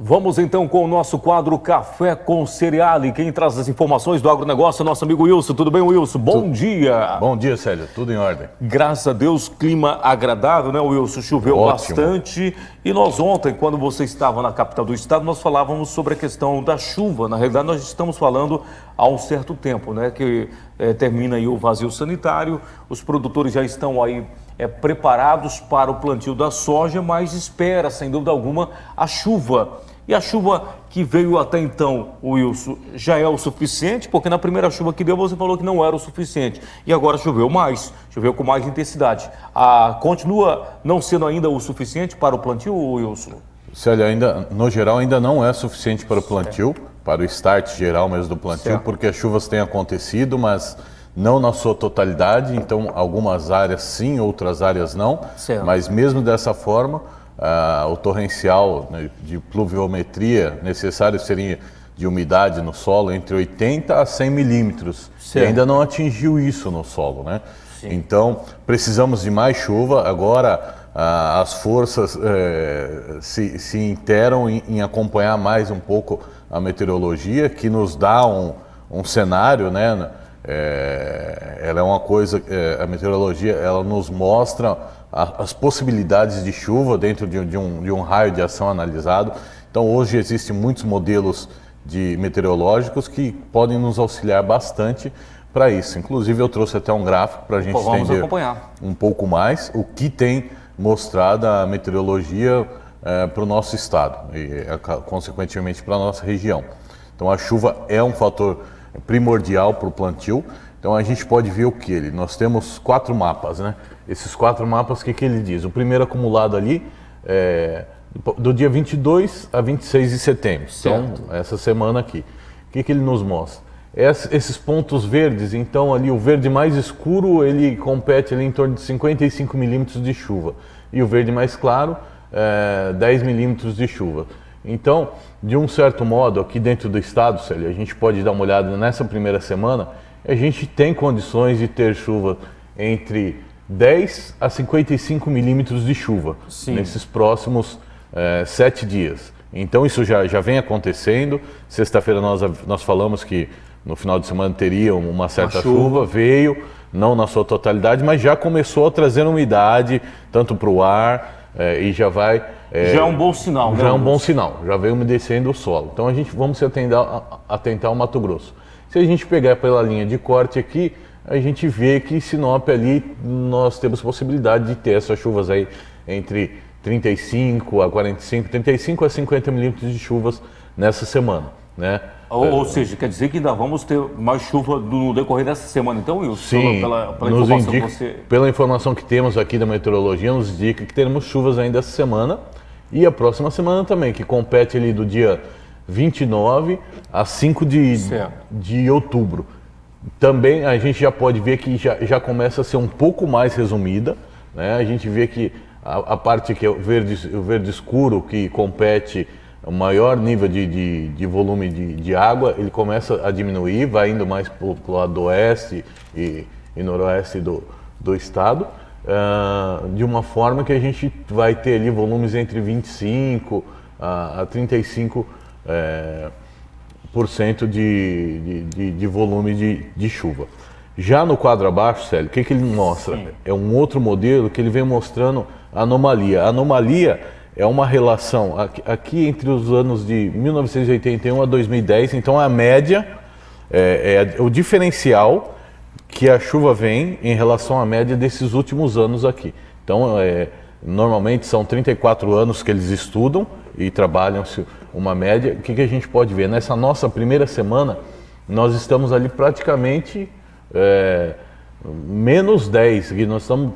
Vamos então com o nosso quadro Café com Cereal. E quem traz as informações do agronegócio é nosso amigo Wilson. Tudo bem, Wilson? Bom dia. Bom dia, Célio. Tudo em ordem. Graças a Deus, clima agradável, né, Wilson? Choveu bastante. E nós ontem, quando você estava na capital do estado, nós falávamos sobre a questão da chuva. Na realidade, nós estamos falando há um certo tempo, né, que termina aí o vazio sanitário. Os produtores já estão aí preparados para o plantio da soja, mas espera, sem dúvida alguma, a chuva. E a chuva que veio até então, Wilson, já é o suficiente? Porque na primeira chuva que deu você falou que não era o suficiente. E agora choveu mais, choveu com mais intensidade. Continua não sendo ainda o suficiente para o plantio, Wilson? Célio, no geral ainda não é suficiente para o plantio, para o start geral mesmo do plantio, porque as chuvas têm acontecido, mas não na sua totalidade. Então algumas áreas sim, outras áreas não. Mas mesmo dessa forma, o torrencial, né, de pluviometria necessário seria de umidade no solo entre 80 a 100 milímetros. E ainda não atingiu isso no solo, né? Sim. Então precisamos de mais chuva. Agora as forças se interam em acompanhar mais um pouco a meteorologia, que nos dá um cenário, né? Ela é uma coisa, a meteorologia, ela nos mostra as possibilidades de chuva dentro de um raio de ação analisado. Então hoje existem muitos modelos meteorológicos que podem nos auxiliar bastante para isso. Inclusive eu trouxe até um gráfico para a gente entender um pouco mais o que tem mostrado a meteorologia para o nosso estado e consequentemente para a nossa região. Então a chuva é um fator primordial para o plantio. Então a gente pode ver o que nós temos 4 mapas, né? Esses 4 mapas, o que ele diz? O primeiro acumulado ali é do dia 22 a 26 de setembro, certo. Então essa semana aqui. O que ele nos mostra? Esses pontos verdes, então ali o verde mais escuro, ele compete ali em torno de 55 milímetros de chuva. E o verde mais claro, 10 milímetros de chuva. Então, de um certo modo, aqui dentro do estado, Célio, a gente pode dar uma olhada nessa primeira semana, a gente tem condições de ter chuva entre 10 a 55 milímetros de chuva nesses próximos 7 dias. Então isso já vem acontecendo. Sexta-feira nós falamos que no final de semana teria uma certa chuva, veio, não na sua totalidade, mas já começou a trazer umidade, tanto para o ar e já vai... já é um bom sinal, né? Já é um bom sinal, já vem umedecendo o solo. Então vamos se atentar ao Mato Grosso. Se a gente pegar pela linha de corte aqui, a gente vê que Sinop ali nós temos possibilidade de ter essas chuvas aí entre 35 a 45, 35 a 50 milímetros de chuvas nessa semana, né? Ou seja, quer dizer que ainda vamos ter mais chuva no decorrer dessa semana, então, Wilson? Sim, pela informação que você... Pela informação que temos aqui da meteorologia, nos indica que teremos chuvas ainda essa semana e a próxima semana também, que compete ali do dia 29 a 5 de outubro. Também a gente já pode ver que já começa a ser um pouco mais resumida, né? A gente vê que a parte que é o verde escuro, que compete o maior nível de volume de água, ele começa a diminuir, vai indo mais para o lado oeste e noroeste do estado, de uma forma que a gente vai ter ali volumes entre 25 a 35% de volume de chuva. Já no quadro abaixo, Célio, o que ele mostra? Sim. É um outro modelo que ele vem mostrando anomalia. A anomalia é uma relação aqui entre os anos de 1981 a 2010, então a média é o diferencial que a chuva vem em relação à média desses últimos anos aqui. Então, normalmente são 34 anos que eles estudam e trabalham-se uma média. O que a gente pode ver? Nessa nossa primeira semana, nós estamos ali praticamente menos 10, que nós estamos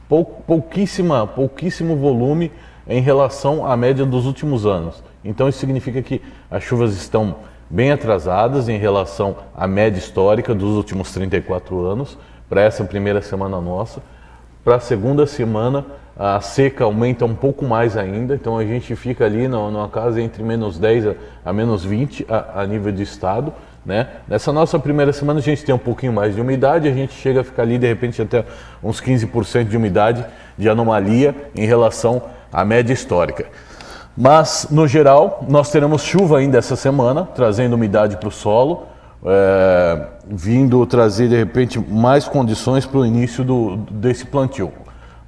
pouquíssimo volume em relação à média dos últimos anos. Então isso significa que as chuvas estão bem atrasadas em relação à média histórica dos últimos 34 anos, para essa primeira semana nossa. Para a segunda semana, a seca aumenta um pouco mais ainda, então a gente fica ali numa casa entre menos 10 a menos 20 a nível de estado, né? Nessa nossa primeira semana a gente tem um pouquinho mais de umidade, a gente chega a ficar ali de repente até uns 15% de umidade de anomalia em relação à média histórica. Mas, no geral, nós teremos chuva ainda essa semana, trazendo umidade para o solo, vindo trazer, de repente, mais condições para o início desse plantio.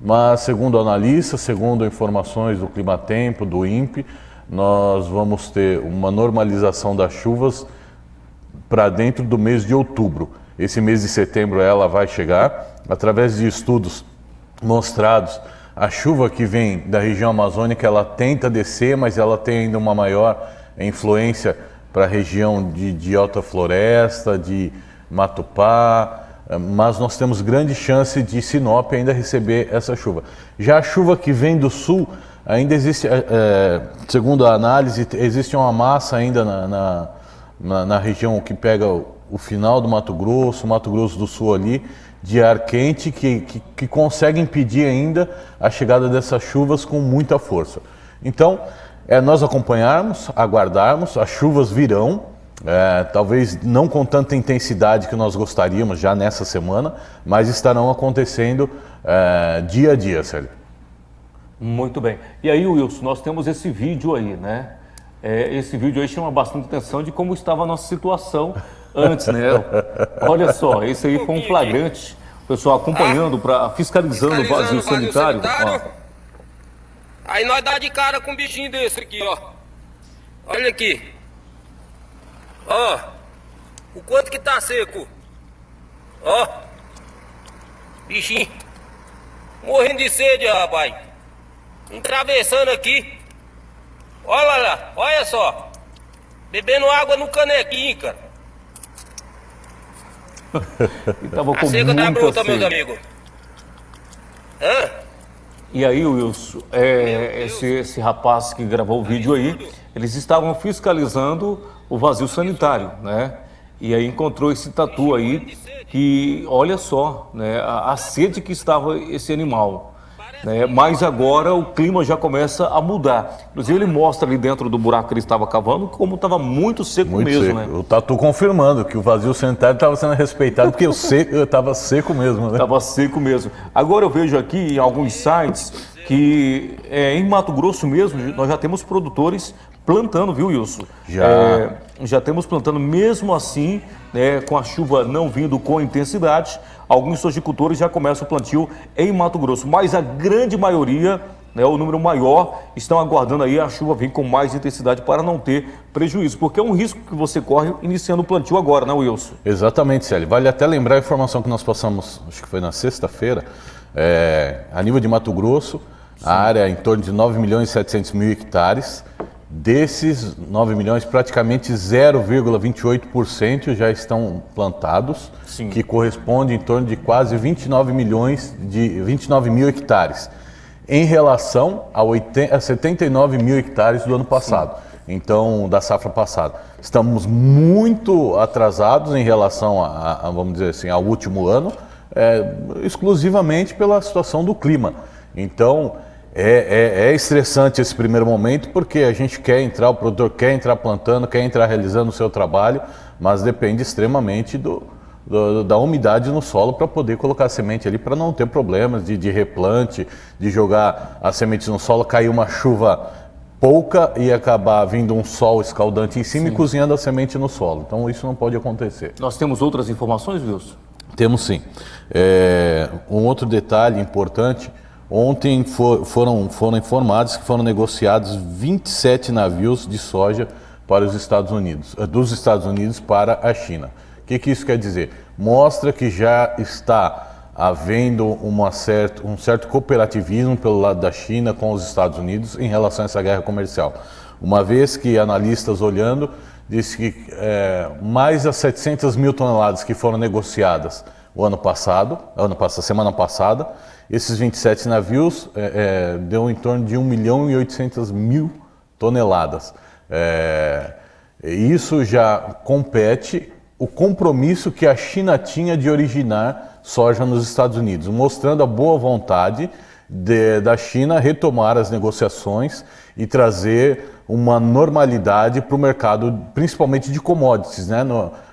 Mas, segundo analistas, segundo informações do Climatempo, do INPE, nós vamos ter uma normalização das chuvas para dentro do mês de outubro. Esse mês de setembro ela vai chegar, através de estudos mostrados, a chuva que vem da região amazônica, ela tenta descer, mas ela tem ainda uma maior influência para a região de alta floresta, de Matupá, mas nós temos grande chance de Sinop ainda receber essa chuva. Já a chuva que vem do sul, ainda existe, segundo a análise, existe uma massa ainda na região que pega o final do Mato Grosso do Sul ali, de ar quente, que consegue impedir ainda a chegada dessas chuvas com muita força. Então, nós acompanharmos, aguardarmos, as chuvas virão, talvez não com tanta intensidade que nós gostaríamos já nessa semana, mas estarão acontecendo dia a dia, Sérgio. Muito bem. E aí, Wilson, nós temos esse vídeo aí, né? Esse vídeo aí chama bastante atenção de como estava a nossa situação antes, né? Olha só, esse aí foi um flagrante. O pessoal acompanhando, fiscalizando o vazio sanitário. Aí nós dá de cara com um bichinho desse aqui, ó. Olha aqui. Ó. O quanto que tá seco. Ó. Bichinho. Morrendo de sede, rapaz. Atravessando aqui. Olha lá, olha só. Bebendo água no canequinho, cara. E tava com a seca da muita bruta, sede. meus amigos. Hã? E aí, Wilson, esse rapaz que gravou o vídeo aí, eles estavam fiscalizando o vazio sanitário, né? E aí encontrou esse tatu aí, que olha só, né, a sede que estava esse animal. Né? Mas agora o clima já começa a mudar. Inclusive ele mostra ali dentro do buraco que ele estava cavando como estava muito seco Muito mesmo, seco. né? O tatu confirmando que o vazio sanitário estava sendo respeitado, porque estava seco mesmo, né? Estava seco mesmo. Agora eu vejo aqui em alguns sites que em Mato Grosso mesmo nós já temos produtores plantando, viu, Wilson? Já temos plantando, mesmo assim, né, com a chuva não vindo com intensidade, alguns sojicultores já começam o plantio em Mato Grosso, mas a grande maioria, né, o número maior, estão aguardando aí a chuva vir com mais intensidade para não ter prejuízo, porque é um risco que você corre iniciando o plantio agora, né, Wilson? Exatamente, Célio. Vale até lembrar a informação que nós passamos, acho que foi na sexta-feira, a nível de Mato Grosso, a área é em torno de 9.700.000 hectares. Desses 9 milhões, praticamente 0,28% já estão plantados, Sim. que corresponde em torno de quase 29 mil hectares, em relação a 79 mil hectares do ano passado. Sim. Então, da safra passada. Estamos muito atrasados em relação vamos dizer assim, ao último ano, exclusivamente pela situação do clima. Então, é estressante esse primeiro momento, porque a gente quer entrar, o produtor quer entrar plantando, quer entrar realizando o seu trabalho, mas depende extremamente da umidade no solo para poder colocar a semente ali, para não ter problemas de replante, de jogar as sementes no solo, cair uma chuva pouca e acabar vindo um sol escaldante em cima. Sim. E cozinhando a semente no solo. Então isso não pode acontecer. Nós temos outras informações, Wilson? Temos sim. Um outro detalhe importante: ontem foram informados que foram negociados 27 navios de soja para os Estados Unidos, dos Estados Unidos para a China. O que isso quer dizer? Mostra que já está havendo um certo cooperativismo pelo lado da China com os Estados Unidos em relação a essa guerra comercial. Uma vez que analistas olhando, disse que mais as 700 mil toneladas que foram negociadas semana passada, esses 27 navios deu em torno de 1.800.000 toneladas. Isso já compete o compromisso que a China tinha de originar soja nos Estados Unidos, mostrando a boa vontade da China retomar as negociações e trazer uma normalidade para o mercado, principalmente de commodities, né?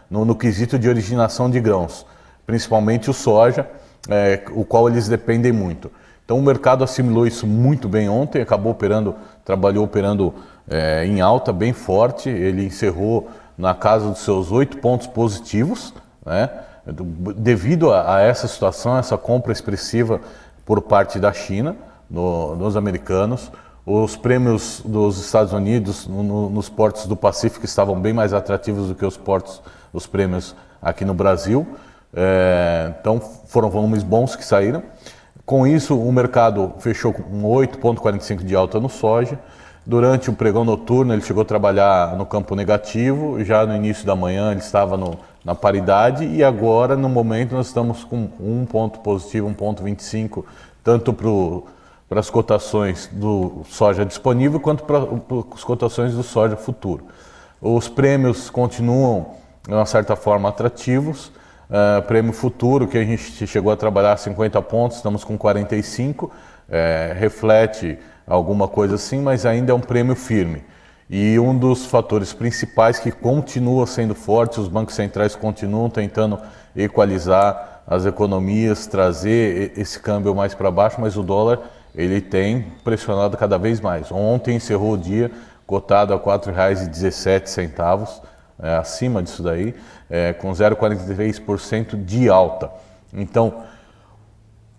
no quesito de originação de grãos, principalmente o soja, o qual eles dependem muito. Então o mercado assimilou isso muito bem ontem, trabalhou operando em alta bem forte, ele encerrou na casa dos seus 8 pontos positivos, né? Devido a essa situação, essa compra expressiva por parte da China, nos americanos. Os prêmios dos Estados Unidos nos portos do Pacífico estavam bem mais atrativos do que os prêmios aqui no Brasil. Então foram volumes bons que saíram. Com isso, o mercado fechou com 8,45 de alta no soja. Durante o pregão noturno, ele chegou a trabalhar no campo negativo. Já no início da manhã, ele estava na paridade. E agora, no momento, nós estamos com um ponto positivo, 1,25, tanto para as cotações do soja disponível quanto para as cotações do soja futuro. Os prêmios continuam, de uma certa forma, atrativos. Prêmio futuro, que a gente chegou a trabalhar 50 pontos, estamos com 45, reflete alguma coisa assim, mas ainda é um prêmio firme. E um dos fatores principais que continua sendo forte, os bancos centrais continuam tentando equalizar as economias, trazer esse câmbio mais para baixo, mas o dólar ele tem pressionado cada vez mais. Ontem encerrou o dia cotado a R$ 4,17, acima disso daí, com 0,43% de alta. Então,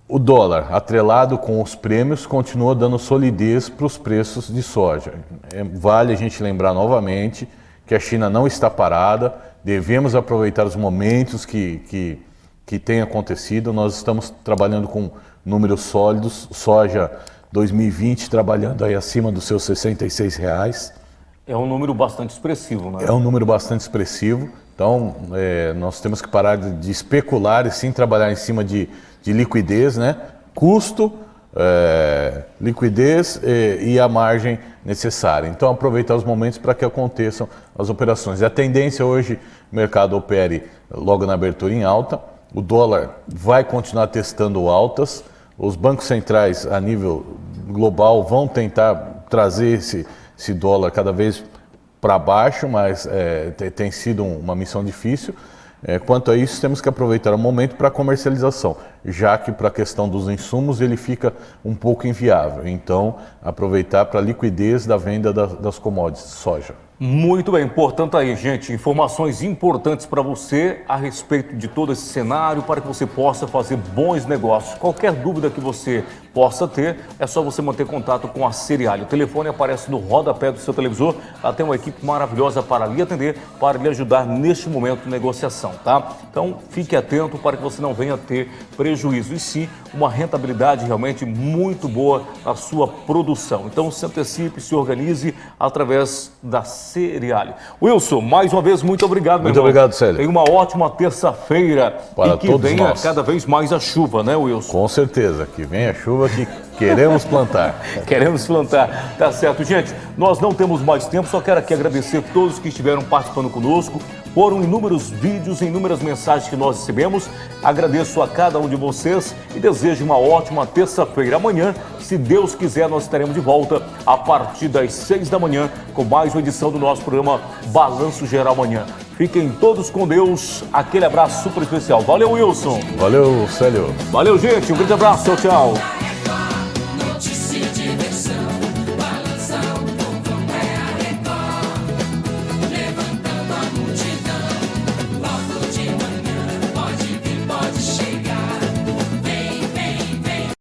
o dólar, atrelado com os prêmios, continua dando solidez para os preços de soja. Vale a gente lembrar novamente que a China não está parada, devemos aproveitar os momentos que tem acontecido. Nós estamos trabalhando com números sólidos, soja 2020 trabalhando aí acima dos seus R$ 66. É um número bastante expressivo, né? É um número bastante expressivo, então nós temos que parar de especular e sim trabalhar em cima de liquidez, né? Custo, liquidez e a margem necessária. Então aproveitar os momentos para que aconteçam as operações. E a tendência hoje, o mercado opere logo na abertura em alta, o dólar vai continuar testando altas, os bancos centrais a nível global vão tentar trazer esse dólar cada vez para baixo, mas tem sido uma missão difícil. Quanto a isso, temos que aproveitar o momento para a comercialização, já que para a questão dos insumos ele fica um pouco inviável. Então, aproveitar para a liquidez da venda das commodities, soja. Muito bem, portanto aí, gente, informações importantes para você a respeito de todo esse cenário, para que você possa fazer bons negócios. Qualquer dúvida que você possa ter, é só você manter contato com a Cereale. O telefone aparece no rodapé do seu televisor, ela tem uma equipe maravilhosa para lhe atender, para lhe ajudar neste momento de negociação, tá? Então, fique atento para que você não venha ter prejuízo, e sim uma rentabilidade realmente muito boa na sua produção. Então, se antecipe, se organize através da Cereale. Wilson, mais uma vez, muito obrigado, meu irmão. Muito obrigado, Célio. Tenha uma ótima terça-feira Para e que todos venha nós. cada vez mais a chuva, né, Wilson? Com certeza, que venha a chuva que queremos plantar. Queremos plantar, tá certo. Gente, nós não temos mais tempo, só quero aqui agradecer a todos que estiveram participando conosco. Foram inúmeros vídeos, inúmeras mensagens que nós recebemos. Agradeço a cada um de vocês e desejo uma ótima terça-feira. Amanhã, se Deus quiser, nós estaremos de volta a partir das 6 da manhã com mais uma edição do nosso programa Balanço Geral Amanhã. Fiquem todos com Deus. Aquele abraço super especial. Valeu, Wilson. Valeu, Célio. Valeu, gente. Um grande abraço. Tchau, tchau.